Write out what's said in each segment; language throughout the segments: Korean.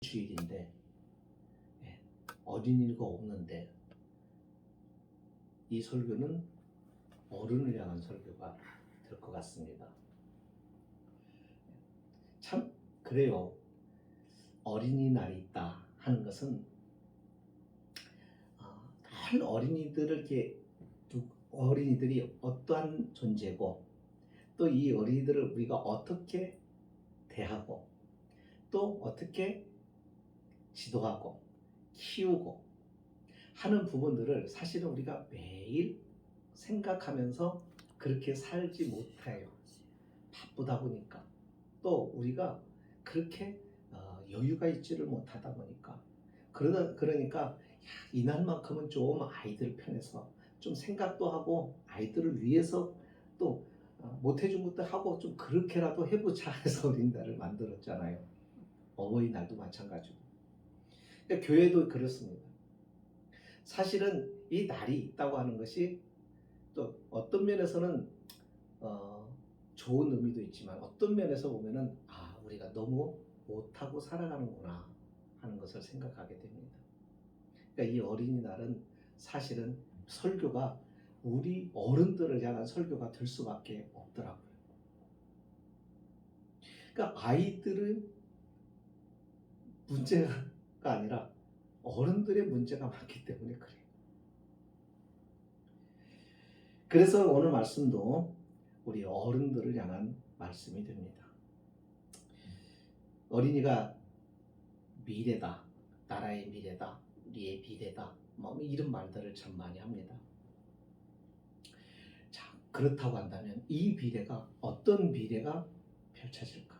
주일인데 어린이가 없는데 이 설교는 어른을 향한 설교가 될 것 같습니다. 참 그래요. 어린이날이 있다 하는 것은 늘 어린이들을 이렇게 어린이들이 어떠한 존재고 또 이 어린이들을 우리가 어떻게 대하고 또 어떻게 지도하고 키우고 하는 부분들을 사실은 우리가 매일 생각하면서 그렇게 살지 못해요. 바쁘다 보니까 또 우리가 그렇게 여유가 있지를 못하다 보니까 그러니까 이날만큼은 좀 아이들 편에서 좀 생각도 하고 아이들을 위해서 또 못해준 것도 하고 좀 그렇게라도 해보자 해서 어린이날을 만들었잖아요. 어버이날도 마찬가지고. 그러니까 교회도 그렇습니다. 사실은 이 날이 있다고 하는 것이 또 어떤 면에서는 좋은 의미도 있지만 어떤 면에서 보면은 우리가 너무 못하고 살아가는구나 하는 것을 생각하게 됩니다. 그러니까 이 어린이날은 사실은 설교가 우리 어른들을 향한 설교가 될 수밖에 없더라고요. 그러니까 아이들은 문제가 아니라 어른들의 문제가 많기 때문에 그래요. 그래서 오늘 말씀도 우리 어른들을 향한 말씀이 됩니다. 어린이가 미래다, 나라의 미래다, 우리의 미래다, 이런 말들을 참 많이 합니다. 자, 그렇다고 한다면 이 미래가 어떤 미래가 펼쳐질까?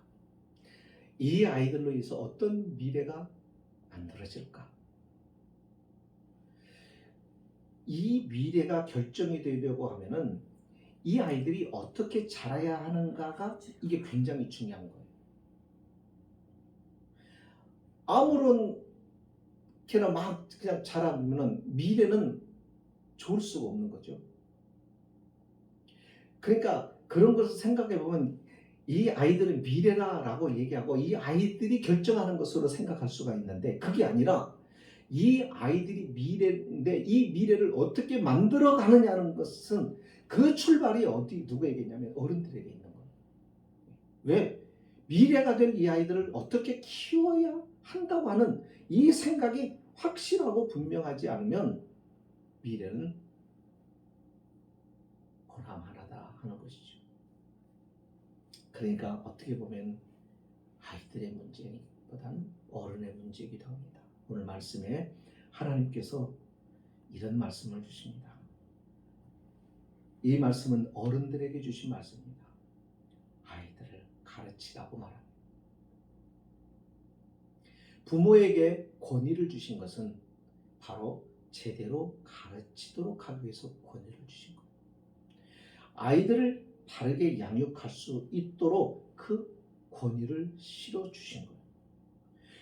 이 아이들로 인해서 어떤 미래가 만들어질까? 이 미래가 결정이 되려고 하면은 이 아이들이 어떻게 자라야 하는가가 이게 굉장히 중요한 거예요. 아무렇게나 막 그냥 자라면은 미래는 좋을 수가 없는 거죠. 그러니까 그런 것을 생각해 보면 이 아이들은 미래다라고 얘기하고 이 아이들이 결정하는 것으로 생각할 수가 있는데 그게 아니라 이 아이들이 미래인데 이 미래를 어떻게 만들어 가느냐는 것은 그 출발이 누구에게 있냐면 어른들에게 있는 거예요. 왜? 미래가 될 이 아이들을 어떻게 키워야 한다고 하는 이 생각이 확실하고 분명하지 않으면 미래는 고람하다 하는 것이죠. 그러니까 어떻게 보면 아이들의 문제보다는 어른의 문제이기도 합니다. 오늘 말씀에 하나님께서 이런 말씀을 주십니다. 이 말씀은 어른들에게 주신 말씀입니다. 아이들을 가르치라고 말합니다. 부모에게 권위를 주신 것은 바로 제대로 가르치도록 하기 위해서 권위를 주신 거예요. 아이들을 바르게 양육할 수 있도록 그 권위를 실어주신 거예요.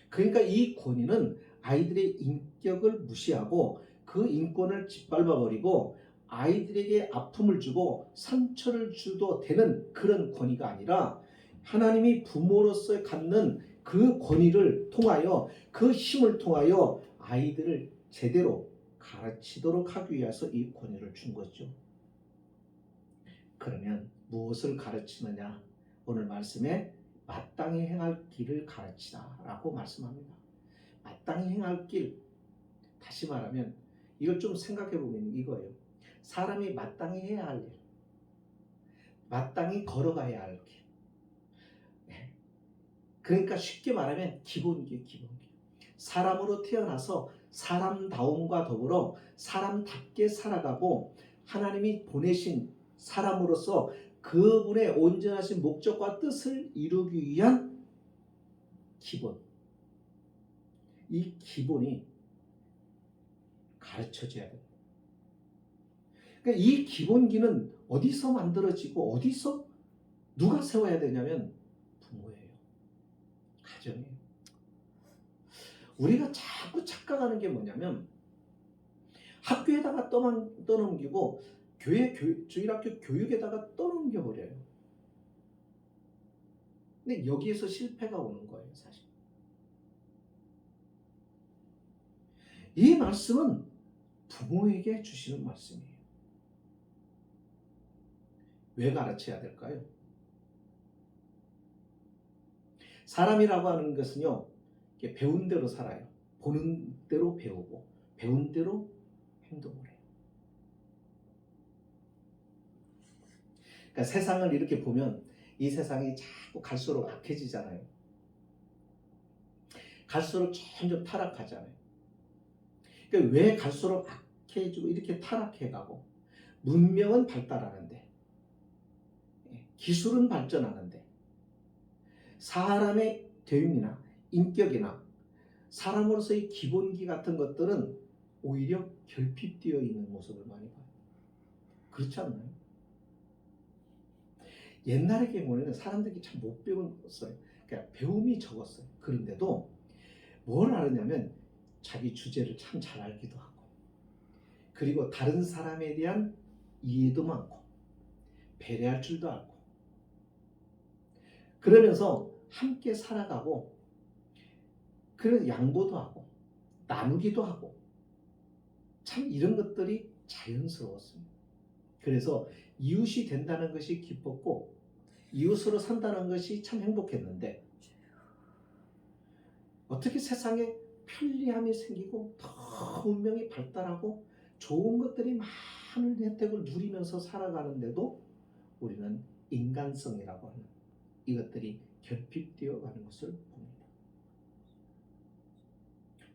그러니까 이 권위는 아이들의 인격을 무시하고 그 인권을 짓밟아버리고 아이들에게 아픔을 주고 상처를 줘도 되는 그런 권위가 아니라 하나님이 부모로서 갖는 그 권위를 통하여 그 힘을 통하여 아이들을 제대로 가르치도록 하기 위해서 이 권위를 준 거죠. 그러면 무엇을 가르치느냐? 오늘 말씀에 마땅히 행할 길을 가르치라 라고 말씀합니다. 마땅히 행할 길, 다시 말하면 이걸 좀 생각해 보면 이거예요. 사람이 마땅히 해야 할 일, 마땅히 걸어가야 할 길. 그러니까 쉽게 말하면 기본기. 사람으로 태어나서 사람다움과 더불어 사람답게 살아가고 하나님이 보내신 사람으로서 그분의 온전하신 목적과 뜻을 이루기 위한 기본. 이 기본이 가르쳐져야 돼요. 그러니까 이 기본기는 어디서 만들어지고 어디서 누가 세워야 되냐면 부모예요. 가정이에요. 우리가 자꾸 착각하는 게 뭐냐면 학교에다가 떠넘기고 주일학교 교육에다가 떠넘겨 버려요. 근데 여기에서 실패가 오는 거예요, 사실. 이 말씀은 부모에게 주시는 말씀이에요. 왜 가르쳐야 될까요? 사람이라고 하는 것은요, 배운 대로 살아요. 보는 대로 배우고, 배운 대로 행동을 해요. 그러니까 세상을 이렇게 보면 이 세상이 자꾸 갈수록 악해지잖아요. 갈수록 점점 타락하잖아요. 그러니까 왜 갈수록 악해지고 이렇게 타락해가고, 문명은 발달하는데, 기술은 발전하는데, 사람의 대응이나 인격이나 사람으로서의 기본기 같은 것들은 오히려 결핍되어 있는 모습을 많이 봐요. 그렇지 않나요? 옛날의 경우에는 사람들이 참 못 배웠어요. 그러니까 배움이 적었어요. 그런데도 뭘 알았냐면 자기 주제를 참 잘 알기도 하고, 그리고 다른 사람에 대한 이해도 많고, 배려할 줄도 알고, 그러면서 함께 살아가고, 그래서 양보도 하고 나누기도 하고, 참 이런 것들이 자연스러웠습니다. 그래서 이웃이 된다는 것이 기뻤고, 이웃으로 산다는 것이 참 행복했는데, 어떻게 세상에 편리함이 생기고 더 문명이 발달하고 좋은 것들이 많은 혜택을 누리면서 살아가는데도 우리는 인간성이라고 하는 이것들이 결핍되어 가는 것을 봅니다.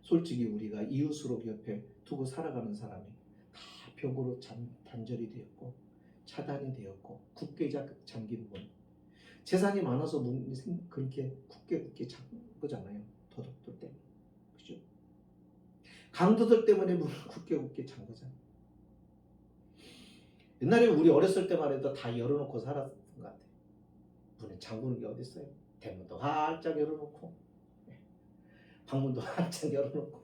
솔직히 우리가 이웃으로 옆에 두고 살아가는 사람이 다 벽으로 단절이 되었고 차단이 되었고 굳게 잠긴 문, 재산이 많아서 그렇게 굳게 잠긴 거잖아요. 도덕들 때문에. 그죠? 강도들 때문에 문을 굳게 잠 거잖아요. 옛날에 우리 어렸을 때만 해도 다 열어놓고 살았던 것 같아요. 문에 잠그는 게 어디 있어요? 대문도 활짝 열어놓고, 방문도 활짝 열어놓고,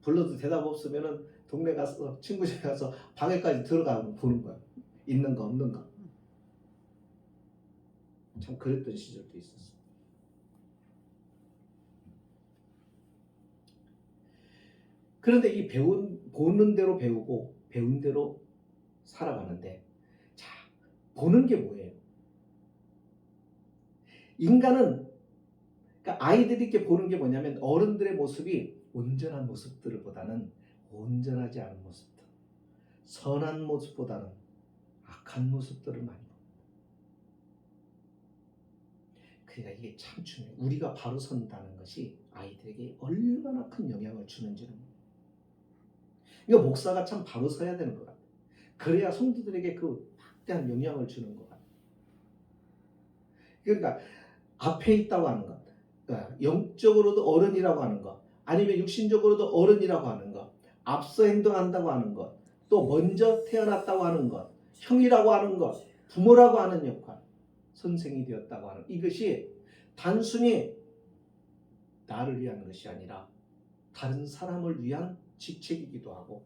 불러도 대답 없으면은 동네 가서 친구 집에 가서 방에까지 들어가고 보는 거야. 있는 거 없는 거. 참 그랬던 시절도 있었어. 그런데 이 보는 대로 배우고 배운 대로 살아가는데, 자, 보는 게 뭐예요? 인간은, 그러니까 아이들이 이렇게 보는 게 뭐냐면 어른들의 모습이 온전한 모습들보다는 온전하지 않은 모습들, 선한 모습보다는 악한 모습들을 많이 봅니다. 그러니까 이게 참 중요해요. 우리가 바로 선다는 것이 아이들에게 얼마나 큰 영향을 주는지는. 그러니까 목사가 참 바로 서야 되는 것 같아요. 그래야 성도들에게 그 막대한 영향을 주는 것 같아요. 그러니까 앞에 있다고 하는 것, 영적으로도 어른이라고 하는 것, 아니면 육신적으로도 어른이라고 하는 것, 앞서 행동한다고 하는 것, 또 먼저 태어났다고 하는 것, 형이라고 하는 것, 부모라고 하는 역할, 선생이 되었다고 하는 이것이 단순히 나를 위한 것이 아니라 다른 사람을 위한 직책이기도 하고,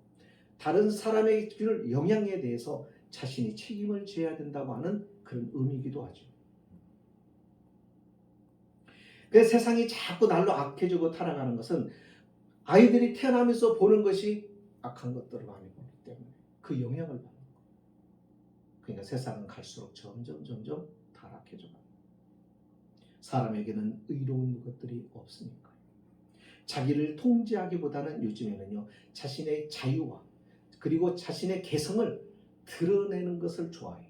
다른 사람의 영향에 대해서 자신이 책임을 져야 된다고 하는 그런 의미이기도 하죠. 그래서 세상이 자꾸 날로 악해지고 타락하는 것은 아이들이 태어나면서 보는 것이 악한 것들을 많이 보기 때문에 그 영향을 받는 거예요. 그러니까 세상은 갈수록 점점 타락해져 갑니다. 사람에게는 의로운 것들이 없으니까요. 자기를 통제하기보다는 요즘에는요, 자신의 자유와 그리고 자신의 개성을 드러내는 것을 좋아해요.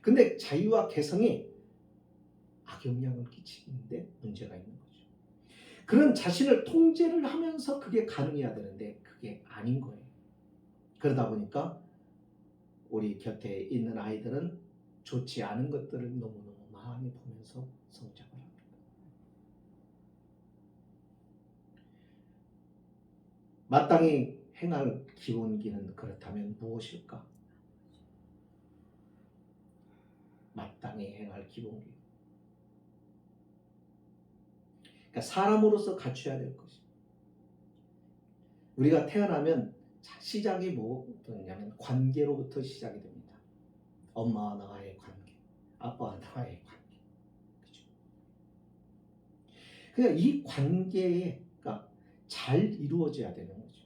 근데 자유와 개성이 악영향을 끼치는데 문제가 있는 거죠. 그런 자신을 통제를 하면서 그게 가능해야 되는데 그게 아닌 거예요. 그러다 보니까 우리 곁에 있는 아이들은 좋지 않은 것들을 너무너무 많이 보면서 성장을 합니다. 마땅히 행할 기본기는 그렇다면 무엇일까? 마땅히 행할 기본기. 그러니까 사람으로서 갖춰야 될 것이. 우리가 태어나면 시작이 뭐냐면 관계로부터 시작이 됩니다. 엄마와 나와의 관계, 아빠와 나와의 관계. 그죠? 그러니까 이 관계가 잘 이루어져야 되는 거죠.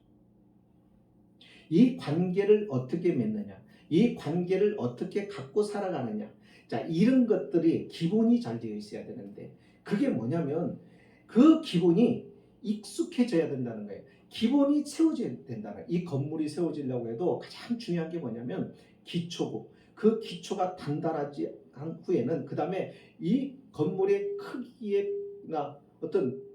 이 관계를 어떻게 맺느냐, 이 관계를 어떻게 갖고 살아가느냐, 자, 이런 것들이 기본이 잘 되어 있어야 되는데, 그게 뭐냐면 그 기본이 익숙해져야 된다는 거예요. 기본이 세워져야 된다는 거예요. 이 건물이 세워지려고 해도 가장 중요한 게 뭐냐면 기초고, 그 기초가 단단하지 한 후에는 그 다음에 이 건물의 크기나 어떤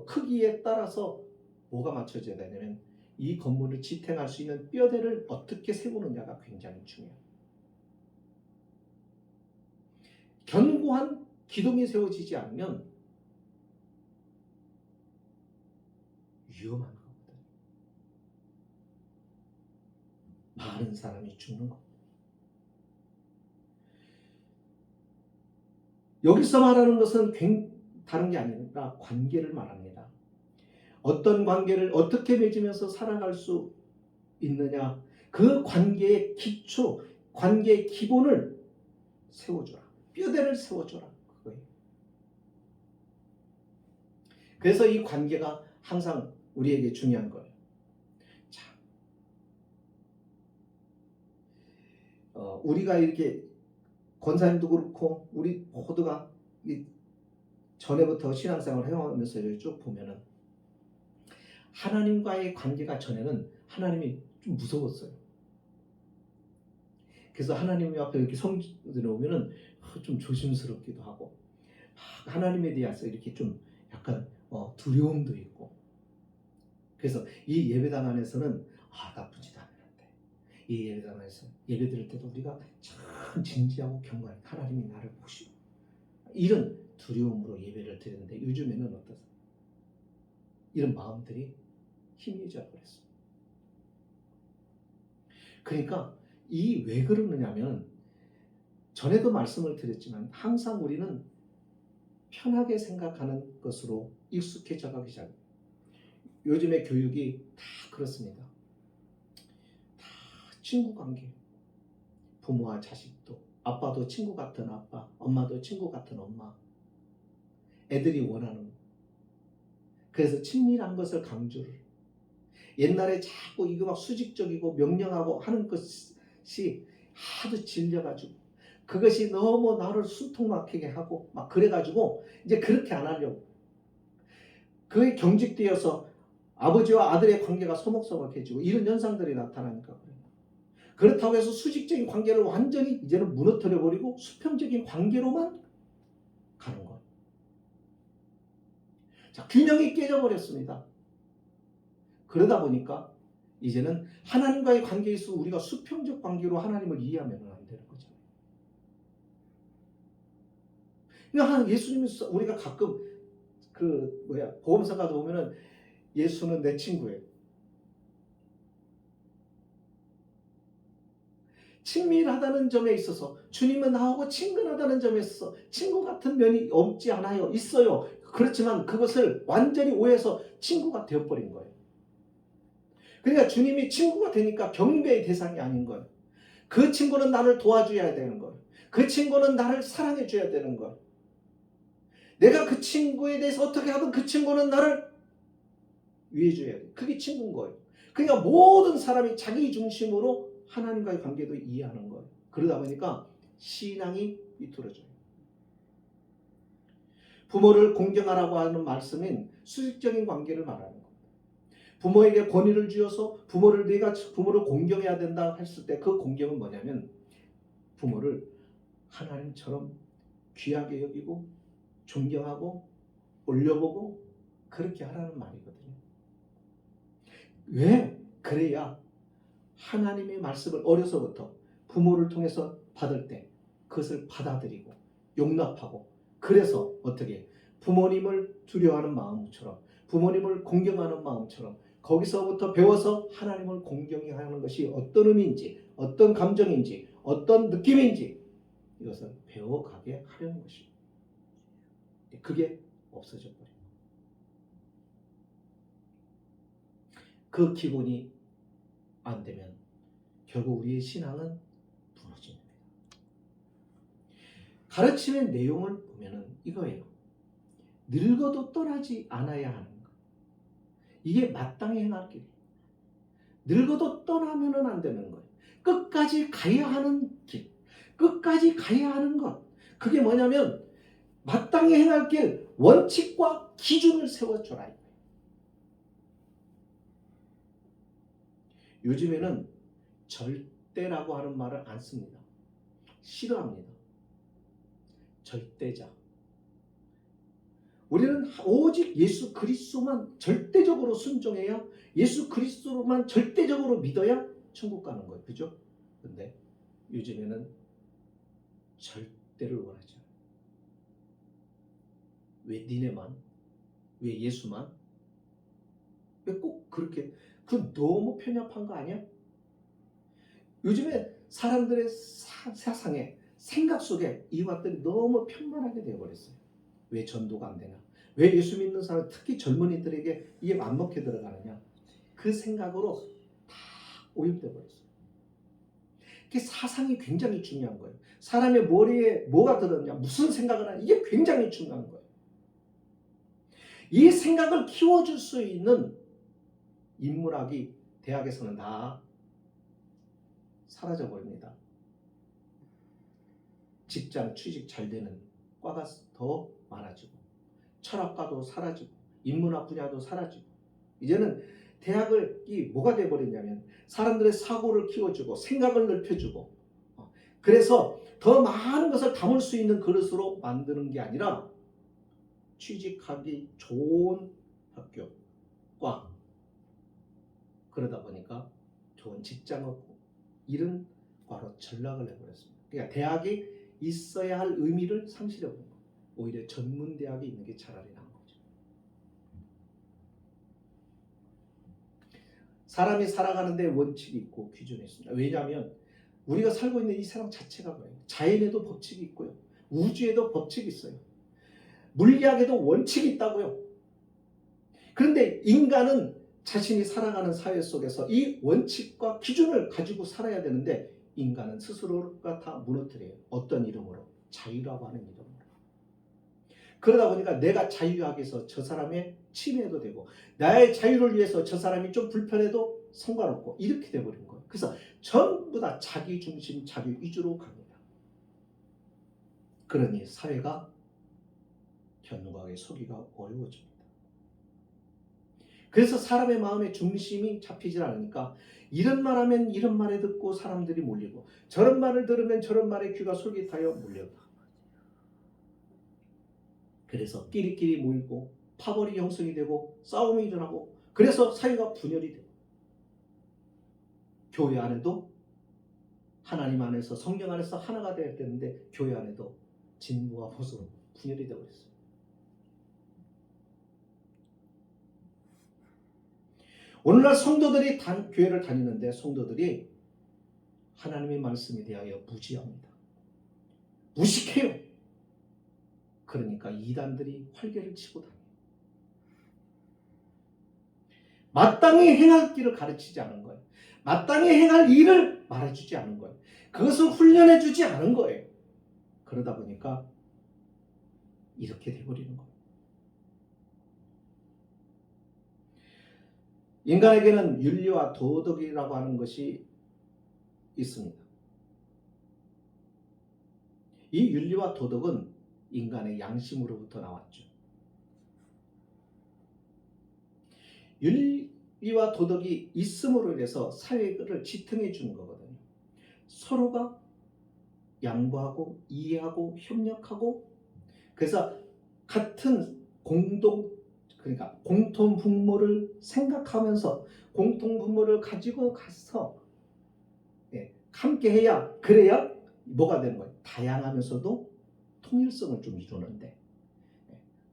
크기에 따라서 뭐가 맞춰져야 되냐면 이 건물을 지탱할 수 있는 뼈대를 어떻게 세우느냐가 굉장히 중요해요. 견고한 기둥이 세워지지 않으면 위험한 거거든요. 많은 사람이 죽는 겁니다. 여기서 말하는 것은 다른 게 아니라 관계를 말합니다. 어떤 관계를 어떻게 맺으면서 살아갈 수 있느냐, 그 관계의 기초, 관계의 기본을 세워줘라. 뼈대를 세워줘라. 그거예요. 그래서 이 관계가 항상 우리에게 중요한 거예요. 자, 우리가 이렇게 권사님도 그렇고 우리 모두가 전에부터 신앙생활을 해오면서 쭉 보면은 하나님과의 관계가 전에는 하나님이 좀 무서웠어요. 그래서 하나님 앞에 이렇게 성전에 오면은 좀 조심스럽기도 하고 하나님에 대해서 이렇게 좀 약간 두려움도 있고, 그래서 이 예배당 안에서는 나쁜 짓 하면 안 돼. 이 예배당 안에서 예배 드릴 때도 우리가 참 진지하고 경건하게 하나님이 나를 보시고 이런 두려움으로 예배를 드리는데 요즘에는 어떠세요? 이런 마음들이 희미해져 버렸습니다. 그러니까 이 왜 그러느냐면 전에도 말씀을 드렸지만 항상 우리는 편하게 생각하는 것으로 익숙해져 가기 시작합니다. 요즘의 교육이 다 그렇습니다. 다 친구 관계. 부모와 자식도, 아빠도 친구 같은 아빠, 엄마도 친구 같은 엄마. 애들이 원하는 거. 그래서 친밀한 것을 강조를. 옛날에 자꾸 이거 막 수직적이고 명령하고 하는 것이 하도 질려가지고 그것이 너무 나를 숨통막히게 하고 막 그래가지고 이제 그렇게 안 하려고. 그게 경직되어서 아버지와 아들의 관계가 서먹서먹해지고 이런 현상들이 나타나니까 그래요. 그렇다고 해서 수직적인 관계를 완전히 이제는 무너뜨려 버리고 수평적인 관계로만 가는 거예요. 자, 균형이 깨져버렸습니다. 그러다 보니까 이제는 하나님과의 관계에서 우리가 수평적 관계로 하나님을 이해하면 안 되는 거죠. 그러니까 예수님이 우리가 가끔 보험사가 보면은 예수는 내 친구예요. 친밀하다는 점에 있어서 주님은 나하고 친근하다는 점에 있어서 친구 같은 면이 없지 않아요. 있어요. 그렇지만 그것을 완전히 오해해서 친구가 되어버린 거예요. 그러니까 주님이 친구가 되니까 경배의 대상이 아닌 거예요. 그 친구는 나를 도와줘야 되는 거예요. 그 친구는 나를 사랑해줘야 되는 거예요. 내가 그 친구에 대해서 어떻게 하든 그 친구는 나를 위해줘야 돼. 그게 친구인 거예요. 그러니까 모든 사람이 자기 중심으로 하나님과의 관계도 이해하는 거예요. 그러다 보니까 신앙이 비뚤어져요. 부모를 공경하라고 하는 말씀은 수직적인 관계를 말하는 거예요. 부모에게 권위를 쥐어서 내가 부모를 공경해야 된다 했을 때 그 공경은 뭐냐면 부모를 하나님처럼 귀하게 여기고 존경하고 올려보고 그렇게 하라는 말이거든요. 왜? 그래야 하나님의 말씀을 어려서부터 부모를 통해서 받을 때 그것을 받아들이고 용납하고, 그래서 어떻게 부모님을 두려워하는 마음처럼 부모님을 공경하는 마음처럼 거기서부터 배워서 하나님을 공경하는 것이 어떤 의미인지, 어떤 감정인지, 어떤 느낌인지 이것을 배워가게 하려는 것입니다. 그게 없어져 버려요. 그 기본이 안 되면 결국 우리의 신앙은 무너집니다. 가르침의 내용을 보면은 이거예요. 늙어도 떠나지 않아야 하는 것. 이게 마땅히 행할 길이에요. 늙어도 떠나면 안 되는 거예요. 끝까지 가야 하는 길, 끝까지 가야 하는 것. 그게 뭐냐면 마땅히 행할 길, 원칙과 기준을 세워줘라. 요즘에는 절대라고 하는 말을 안 씁니다. 싫어합니다. 절대자. 우리는 오직 예수 그리스도만 절대적으로 순종해야, 예수 그리스도만 절대적으로 믿어야 천국 가는 거예요. 그죠? 근데 요즘에는 절대를 원하죠. 왜 니네만? 왜 예수만? 왜 꼭 그렇게? 그 너무 편협한 거 아니야? 요즘에 사람들의 세상에 생각 속에 이것들이 너무 편만하게 되어버렸어요. 왜 전도가 안 되냐? 왜 예수 믿는 사람, 특히 젊은이들에게 이게 안 먹혀 들어가느냐? 그 생각으로 다 오염돼 버렸어요. 그 사상이 굉장히 중요한 거예요. 사람의 머리에 뭐가 들었냐, 무슨 생각을 하냐, 이게 굉장히 중요한 거예요. 이 생각을 키워줄 수 있는 인문학이 대학에서는 다 사라져 버립니다. 직장 취직 잘 되는 과가 더 많아지고, 철학과도 사라지고, 인문학 분야도 사라지고, 이제는 대학이 뭐가 돼버렸냐면 사람들의 사고를 키워주고 생각을 넓혀주고, 그래서 더 많은 것을 담을 수 있는 그릇으로 만드는 게 아니라 취직하기 좋은 학교, 과, 그러다 보니까 좋은 직장 없고 이런 과로 전락을 해버렸습니다. 그러니까 대학이 있어야 할 의미를 상실해버린 거예요. 오히려 전문 대학이 있는 게 차라리 나은 거죠. 사람이 살아가는데 원칙이 있고 기준이 있습니다. 왜냐하면 우리가 살고 있는 이 세상 자체가 그래요. 자연에도 법칙이 있고요. 우주에도 법칙이 있어요. 물리학에도 원칙이 있다고요. 그런데 인간은 자신이 살아가는 사회 속에서 이 원칙과 기준을 가지고 살아야 되는데 인간은 스스로가 다 무너뜨려요. 어떤 이름으로? 자유라고 하는 이름으로. 그러다 보니까 내가 자유하게 해서 저 사람의 침해도 되고, 나의 자유를 위해서 저 사람이 좀 불편해도 상관없고, 이렇게 돼버린 거예요. 그래서 전부 다 자기 중심, 자기 위주로 갑니다. 그러니 사회가 견고하게 서기가 어려워집니다. 그래서 사람의 마음의 중심이 잡히질 않으니까 이런 말 하면 이런 말에 듣고 사람들이 몰리고, 저런 말을 들으면 저런 말에 귀가 솔깃하여 몰려가. 그래서 끼리끼리 모이고 파벌이 형성이 되고 싸움이 일어나고, 그래서 사회가 분열이 되고, 교회 안에도 하나님 안에서 성령 안에서 하나가 되어야 되는데 교회 안에도 진보와 보수 분열이 되어버렸어요. 오늘날 성도들이 교회를 다니는데 성도들이 하나님의 말씀에 대하여 무지합니다. 무식해요. 그러니까 이단들이 활개를 치고 다녀요. 마땅히 행할 길을 가르치지 않은 거예요. 마땅히 행할 일을 말해주지 않은 거예요. 그것을 훈련해주지 않은 거예요. 그러다 보니까 이렇게 돼버리는 거예요. 인간에게는 윤리와 도덕이라고 하는 것이 있습니다. 이 윤리와 도덕은 인간의 양심으로부터 나왔죠. 윤리와 도덕이 있음으로 인해서 사회를 지탱해 주는 거거든요. 서로가 양보하고 이해하고 협력하고, 그래서 같은 그러니까 공통 분모를 생각하면서 공통 분모를 가지고 가서 함께 해야, 그래야 뭐가 되는 거예요? 다양하면서도 통일성을 좀 이루는데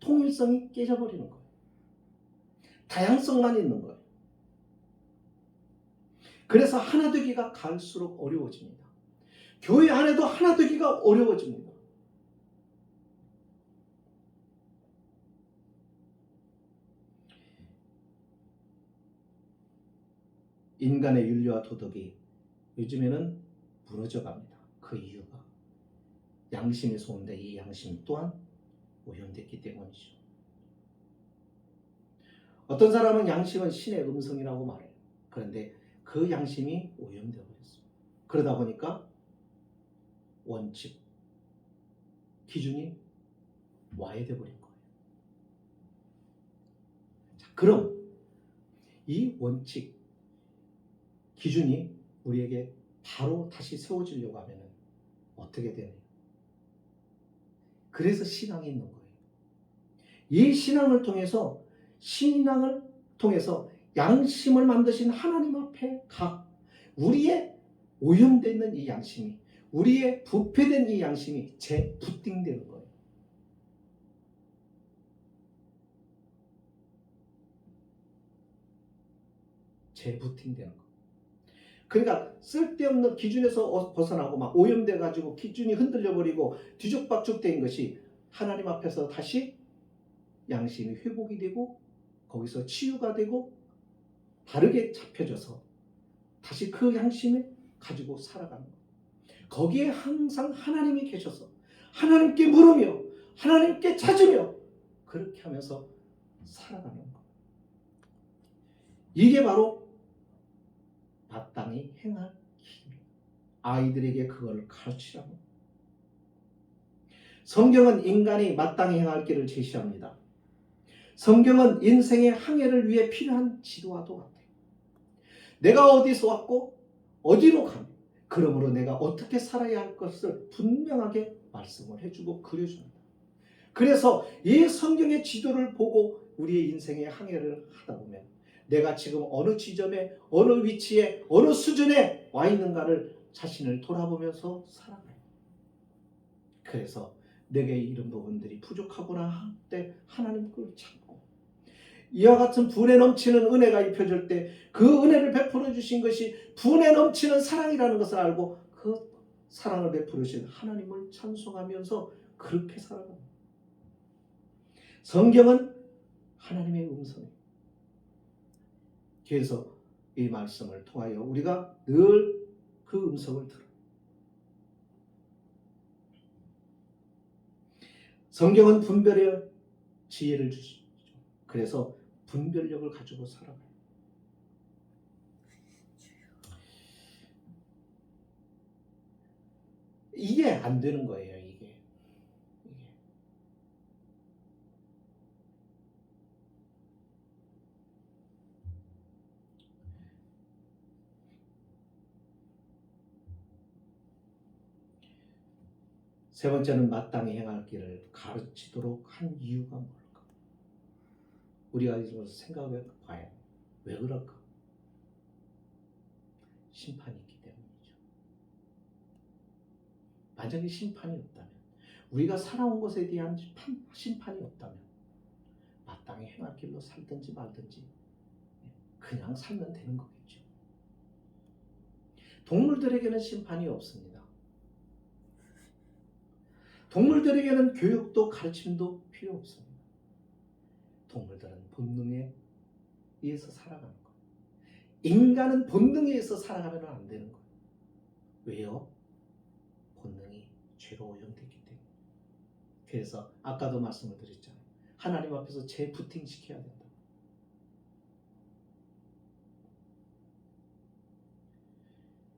통일성이 깨져버리는 거예요. 다양성만 있는 거예요. 그래서 하나 되기가 갈수록 어려워집니다. 교회 안에도 하나 되기가 어려워집니다. 인간의 윤리와 도덕이 요즘에는 무너져 갑니다. 그 이유가 양심에서 온데 이 양심 또한 오염됐기 때문이죠. 어떤 사람은 양심은 신의 음성이라고 말해요. 그런데 그 양심이 오염되어 버렸어요. 그러다 보니까 원칙, 기준이 와해되어 버린 거예요. 자, 그럼 이 원칙, 기준이 우리에게 바로 다시 세워지려고 하면 어떻게 되나요? 그래서 신앙이 있는 거예요. 이 신앙을 통해서 양심을 만드신 하나님 앞에 우리의 오염되어 있는 이 양심이, 우리의 부패된 이 양심이 재부팅되는 거예요. 재부팅되는 거. 그러니까 쓸데없는 기준에서 벗어나고 막 오염돼 가지고 기준이 흔들려 버리고 뒤죽박죽 된 것이 하나님 앞에서 다시 양심이 회복이 되고 거기서 치유가 되고 바르게 잡혀져서 다시 그 양심을 가지고 살아가는 거예요. 거기에 항상 하나님이 계셔서 하나님께 물으며 하나님께 찾으며 그렇게 하면서 살아가는 거예요. 이게 바로 마땅히 행할 길입니다. 아이들에게 그걸 가르치라고. 성경은 인간이 마땅히 행할 길을 제시합니다. 성경은 인생의 항해를 위해 필요한 지도와도 같아요. 내가 어디서 왔고 어디로 가며 그러므로 내가 어떻게 살아야 할 것을 분명하게 말씀을 해주고 그려줍니다. 그래서 이 성경의 지도를 보고 우리의 인생의 항해를 하다 보면 내가 지금 어느 지점에 어느 위치에 어느 수준에 와 있는가를 자신을 돌아보면서 살아가요. 그래서 내게 이런 부분들이 부족하구나 할 때 하나님 걸 찾고 이와 같은 분에 넘치는 은혜가 입혀질 때 그 은혜를 베풀어 주신 것이 분에 넘치는 사랑이라는 것을 알고 그 사랑을 베풀어 주신 하나님을 찬송하면서 그렇게 살아갑니다. 성경은 하나님의 음성이에요. 그래서 이 말씀을 통하여 우리가 늘 그 음성을 들어요. 성경은 분별의 지혜를 주시죠. 그래서 분별력을 가지고 살아가요. 이게 안 되는 거예요. 이게. 세 번째는 마땅히 행할 길을 가르치도록 한 이유가 뭘까? 우리가 이것을 생각해 봐야 왜 그럴까? 심판이 있기 때문이죠. 만약에 심판이 없다면, 우리가 살아온 것에 대한 심판이 없다면 마땅히 행할 길로 살든지 말든지 그냥 살면 되는 거겠죠. 동물들에게는 심판이 없습니다. 동물들에게는 교육도 가르침도 필요 없습니다. 동물들은 본능에 의해서 살아가는 거예요. 인간은 본능에 의해서 살아가면 안 되는 거예요. 왜요? 본능이 죄로 오염됐기 때문에. 그래서 아까도 말씀을 드렸잖아요. 하나님 앞에서 재부팅 시켜야 된다.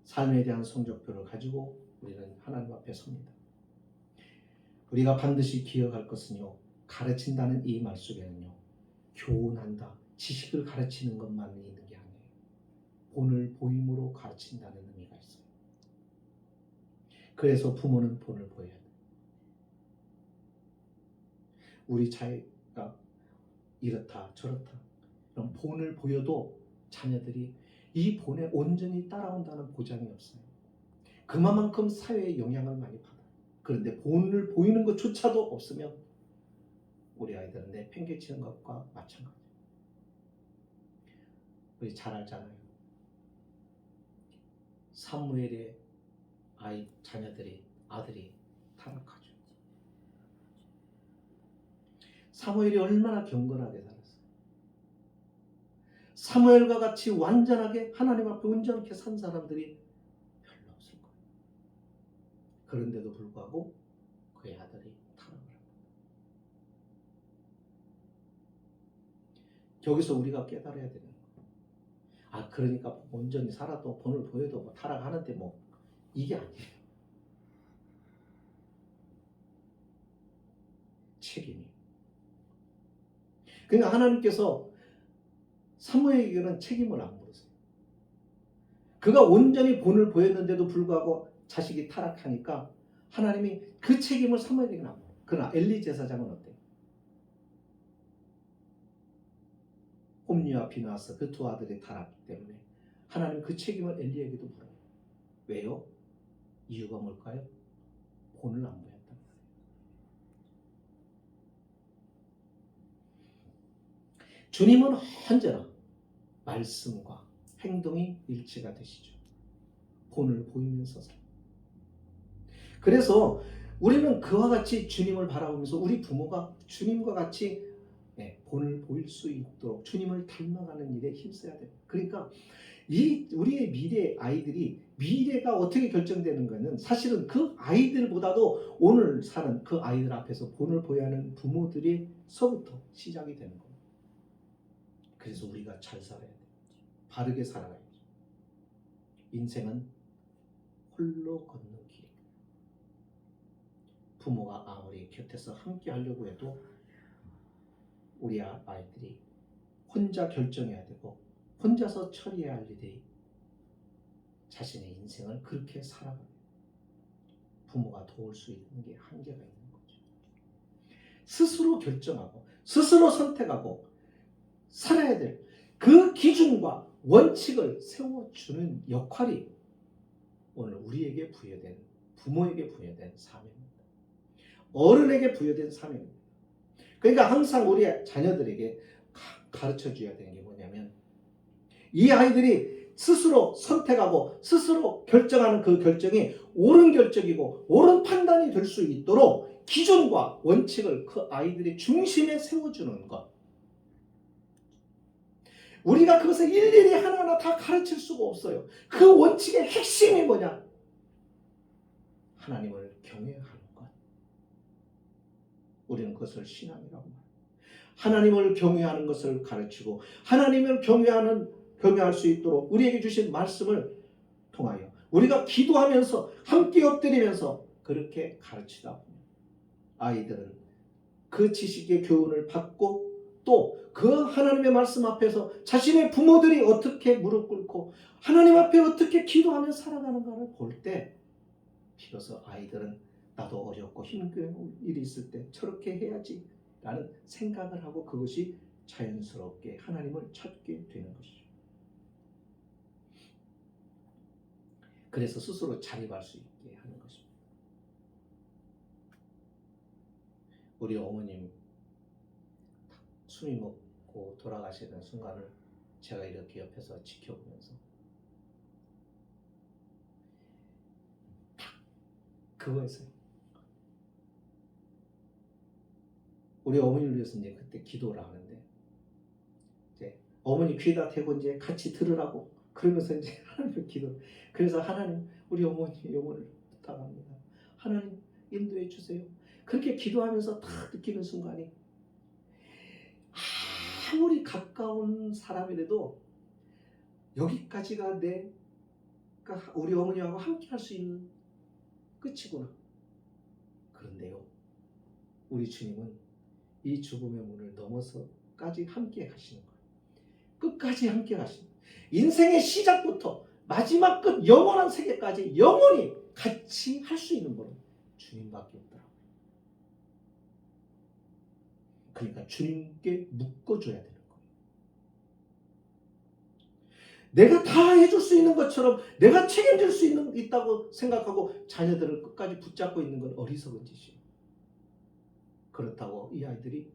삶에 대한 성적표를 가지고 우리는 하나님 앞에 섭니다. 우리가 반드시 기억할 것은요, 가르친다는 이 말 속에는요, 교훈한다, 지식을 가르치는 것만 있는 게 아니에요. 본을 보임으로 가르친다는 의미가 있어요. 그래서 부모는 본을 보여야 돼요. 우리 자기가 이렇다 저렇다 이런 본을 보여도 자녀들이 이 본에 온전히 따라온다는 보장이 없어요. 그만큼 사회에 영향을 많이 받아요. 그런데 본을 보이는 것조차도 없으면 우리 아이들은 내팽개치는 것과 마찬가지예요. 우리 잘 알잖아요. 사무엘의 아들이 타락하죠. 사무엘이 얼마나 경건하게 살았어요. 사무엘과 같이 완전하게 하나님 앞에 온전하게 산 사람들이 별로 없을 거예요. 그런데도 불구하고 그의 아들이 타락을 합니다. 여기서 우리가 깨달아야 되는 거예요. 아, 그러니까 온전히 살아도 본을 보여도 뭐 타락하는데 뭐 이게 아니에요. 책임이. 그러니까 하나님께서 사무엘에게는 책임을 안 물으세요. 그가 온전히 본을 보였는데도 불구하고 자식이 타락하니까 하나님이 그 책임을 사무엘에게는 안 물어요. 그러나 엘리 제사장은 어때요? 홈리와 비나스 그 두 아들이 타락했기 때문에 하나님 그 책임을 엘리에게도 물어요. 왜요? 이유가 뭘까요? 본을 안 보였단 말이에요. 주님은 언제나 말씀과 행동이 일치가 되시죠. 본을 보이면서 살. 그래서 우리는 그와 같이 주님을 바라보면서 우리 부모가 주님과 같이 본을 보일 수 있도록 주님을 닮아가는 일에 힘써야 됩니다. 그러니까 우리의 미래 아이들이 미래가 어떻게 결정되는 것은 사실은 그 아이들보다도 오늘 사는 그 아이들 앞에서 본을 보여야 하는 부모들이서부터 시작이 되는 겁니다. 그래서 우리가 잘 살아야 돼요. 바르게 살아가야죠. 인생은 홀로 걷는 길입니다. 부모가 아무리 곁에서 함께 하려고 해도 우리 아이들이 혼자 결정해야 되고 혼자서 처리해야 할 일이 자신의 인생을 그렇게 살아갑니다. 부모가 도울 수 있는 게 한계가 있는 거죠. 스스로 결정하고 스스로 선택하고 살아야 될 그 기준과 원칙을 세워주는 역할이 오늘 우리에게 부여된 부모에게 부여된 사명입니다. 어른에게 부여된 사명입니다. 그러니까 항상 우리 자녀들에게 가르쳐줘야 되는 게 뭐냐면 이 아이들이 스스로 선택하고 스스로 결정하는 그 결정이 옳은 결정이고 옳은 판단이 될 수 있도록 기준과 원칙을 그 아이들의 중심에 세워주는 것. 우리가 그것을 일일이 하나하나 다 가르칠 수가 없어요. 그 원칙의 핵심이 뭐냐? 하나님을 경외하는 것. 우리는 그것을 신앙이라고 말합니다. 하나님을 경외하는 것을 가르치고 하나님을 경외할 수 있도록 우리에게 주신 말씀을 통하여 우리가 기도하면서 함께 엎드리면서 그렇게 가르치다 보면 아이들은 그 지식의 교훈을 받고 또 그 하나님의 말씀 앞에서 자신의 부모들이 어떻게 무릎 꿇고 하나님 앞에 어떻게 기도하며 살아가는가를 볼 때 비로소 아이들은 나도 어렵고 힘든 일이 있을 때 저렇게 해야지 라는 생각을 하고 그것이 자연스럽게 하나님을 찾게 되는 것이죠. 그래서 스스로 자립할 수 있게 하는 것입니다. 우리 어머님 숨이 먹고 돌아가시는 순간을 제가 이렇게 옆에서 지켜보면서 딱 그거였어요. 우리 어머니를 위해서 이제 그때 기도를 하는데 이제 어머니 귀에다 대고 이제 같이 들으라고 그러면서 이제 하나님을 기도. 그래서 하나님 우리 어머니 영혼을 부탁합니다. 하나님 인도해 주세요. 그렇게 기도하면서 딱 느끼는 순간이 아무리 가까운 사람이라도 여기까지가 내가 우리 어머니하고 함께 할 수 있는 끝이구나. 그런데요, 우리 주님은 이 죽음의 문을 넘어서까지 함께 가시는 거예요. 끝까지 함께 가시는 거예요. 인생의 시작부터 마지막 끝 영원한 세계까지 영원히 같이 할 수 있는 분은 주님밖에 없더라고요. 그러니까 주님께 묶어줘야 되는 거예요. 내가 다 해줄 수 있는 것처럼 내가 책임질 수 있다고 생각하고 자녀들을 끝까지 붙잡고 있는 건 어리석은 짓이에요. 그렇다고 이 아이들이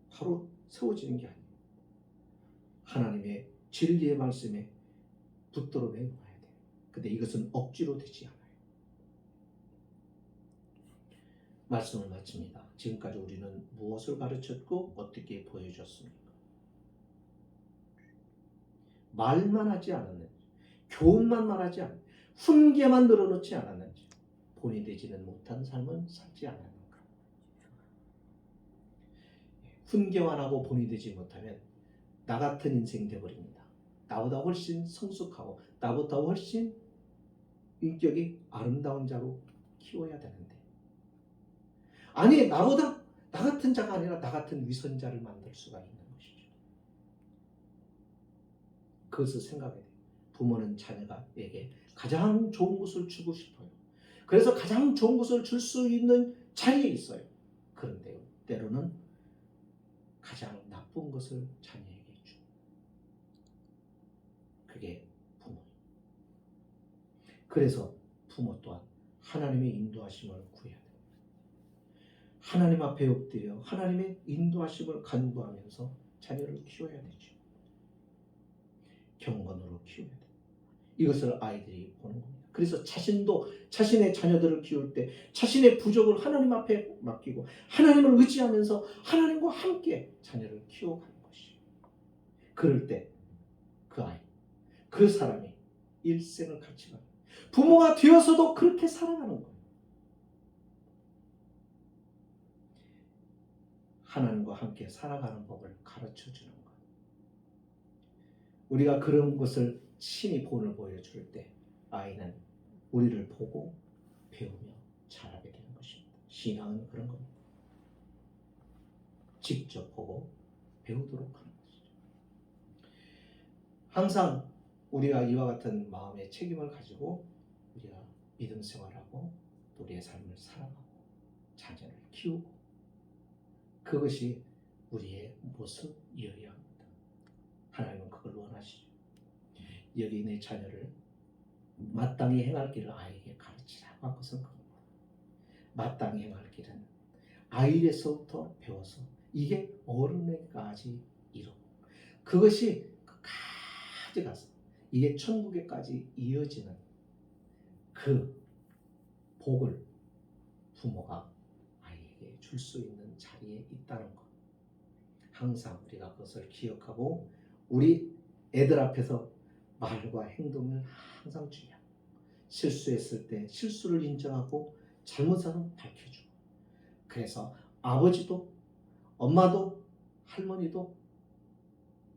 바로 세워지는 게 아니에요. 하나님의 진리의 말씀에 붙들어 매어야 돼요. 근데 이것은 억지로 되지 않아요. 말씀을 마칩니다. 지금까지 우리는 무엇을 가르쳤고 어떻게 보여줬습니까? 말만 하지 않았는지, 교훈만 말하지 않았는지, 훈계만 늘어놓지 않았는지, 본이 되지는 못한 삶은 살지 않았는가. 훈계만 하고 본이 되지 못하면 나 같은 인생 되어버립니다. 나보다 훨씬 성숙하고 나보다 훨씬 인격이 아름다운 자로 키워야 되는데, 아니 나보다 나 같은 자가 아니라 나 같은 위선자를 만들 수가 있는 것이죠. 그것을 생각해야 돼요. 부모는 자녀에게 가장 좋은 것을 주고 싶어요. 그래서 가장 좋은 것을 줄 수 있는 자리에 있어요. 그런데 때로는 가장 나쁜 것을 자녀에게 주고, 그게 부모예요. 그래서 부모 또한 하나님의 인도하심을 구해야 됩니다. 하나님 앞에 엎드려 하나님의 인도하심을 간구하면서 자녀를 키워야 되죠. 경건으로 키워야 돼요. 이것을 아이들이 보는 겁니다. 그래서 자신도 자신의 자녀들을 키울 때 자신의 부족을 하나님 앞에 맡기고 하나님을 의지하면서 하나님과 함께 자녀를 키워가는 것이에요. 그럴 때 그 아이, 그 사람이 일생을 같이 가요. 부모가 되어서도 그렇게 살아가는 거예요. 하나님과 함께 살아가는 법을 가르쳐주는 거예요. 우리가 그런 것을 신이 본을 보여줄 때 아이는 우리를 보고 배우며 자라게 되는 것입니다. 신앙은 그런 겁니다. 직접 보고 배우도록 하는 것이죠. 항상 우리가 이와 같은 마음의 책임을 가지고 우리가 믿음 생활하고 또 우리의 삶을 살아가고 자녀를 키우고, 그것이 우리의 모습이어야 합니다. 하나님은 그걸 원하시죠. 여기 내 자녀를 마땅히 행할 길을 아이에게 가르치라고 한 것은 그겁니다. 마땅히 행할 길은 아이에서부터 배워서 이게 어른에까지 이루고, 그것이 끝까지 가서 이게 천국에까지 이어지는 그 복을 부모가 아이에게 줄 수 있는 자리에 있다는 것, 항상 우리가 그것을 기억하고 우리 애들 앞에서 말과 행동을 항상 주의하고, 실수했을 때 실수를 인정하고 잘못은 밝혀주고, 그래서 아버지도 엄마도 할머니도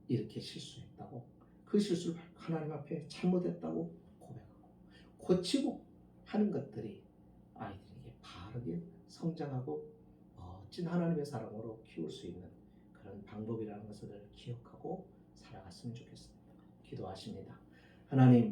이렇게 실수했다고, 그 실수를 하나님 앞에 잘못했다고 고백하고 고치고 하는 것들이 아이들에게 바르게 성장하고 멋진 하나님의 사랑으로 키울 수 있는 그런 방법이라는 것을 기억하고 살아갔으면 좋겠습니다. 기도하십니다. 하나님,